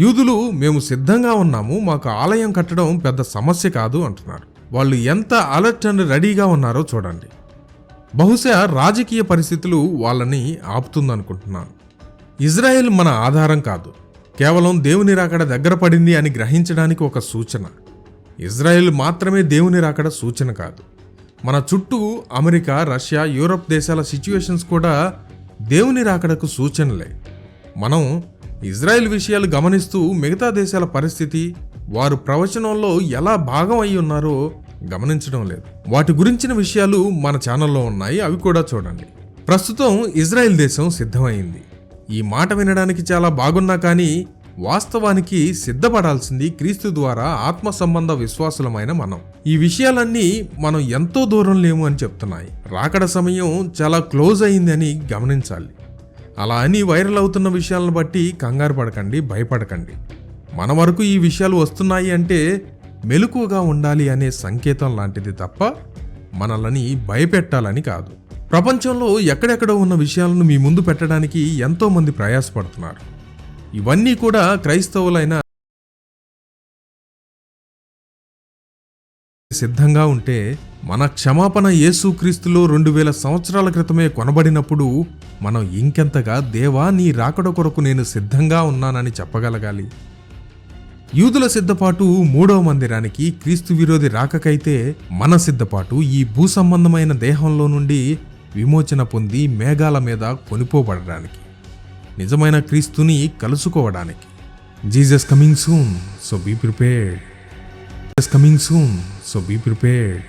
యూదులు మేము సిద్ధంగా ఉన్నాము, మాకు ఆలయం కట్టడం పెద్ద సమస్య కాదు అంటున్నారు. వాళ్ళు ఎంత అలర్ట్ అండ్ రెడీగా ఉన్నారో చూడండి. బహుశా రాజకీయ పరిస్థితులు వాళ్ళని ఆపుతుందనుకుంటున్నాను. ఇజ్రాయెల్ మన ఆధారం కాదు, కేవలం దేవుని రాకడ దగ్గర పడింది అని గ్రహించడానికి ఒక సూచన. ఇజ్రాయెల్ మాత్రమే దేవుని రాకడ సూచన కాదు. మన చుట్టూ అమెరికా, రష్యా, యూరప్ దేశాల సిచ్యువేషన్స్ కూడా దేవుని రాకడకు సూచనలే. మనం ఇజ్రాయెల్ విషయాలు గమనిస్తూ మిగతా దేశాల పరిస్థితి, వారు ప్రవచనంలో ఎలా భాగం అయి ఉన్నారో గమనించడం లేదు. వాటి గురించిన విషయాలు మన ఛానల్లో ఉన్నాయి, అవి కూడా చూడండి. ప్రస్తుతం ఇజ్రాయెల్ దేశం సిద్ధమైంది. ఈ మాట వినడానికి చాలా బాగున్నా కానీ వాస్తవానికి సిద్ధపడాల్సింది క్రీస్తు ద్వారా ఆత్మ సంబంధ విశ్వాసులమైన మనం. ఈ విషయాలన్నీ మనం ఎంతో దూరం లేము అని చెప్తున్నాయి. రాకడ సమయం చాలా క్లోజ్ అయింది అని గమనించాలి. అలా అని వైరల్ అవుతున్న విషయాలను బట్టి కంగారు పడకండి, భయపడకండి. మన వరకు ఈ విషయాలు వస్తున్నాయి అంటే మెలకువగా ఉండాలి అనే సంకేతం లాంటిది తప్ప మనల్ని భయపెట్టాలని కాదు. ప్రపంచంలో ఎక్కడెక్కడో ఉన్న విషయాలను మీ ముందు పెట్టడానికి ఎంతో మంది ప్రయాసపడుతున్నారు. ఇవన్నీ కూడా క్రైస్తవులైన సిద్ధంగా ఉంటే మన క్షమాపణ యేసుక్రీస్తులో 2000 సంవత్సరాల క్రితమే కొనబడినప్పుడు మనం ఇంకెంతగా దేవా నీ రాకడ కొరకు నేను సిద్ధంగా ఉన్నానని చెప్పగలగాలి. యూదుల సిద్ధపాటు 3వ మందిరానికి, క్రీస్తు విరోధి రాకకైతే మన సిద్ధపాటు ఈ భూ సంబంధమైన దేహంలో నుండి విమోచన పొంది మేఘాల మీద కొనిపోబడడానికి, నిజమైన క్రీస్తుని కలుసుకోవడానికి. Jesus coming soon, so be prepared. Jesus coming soon, so be prepared.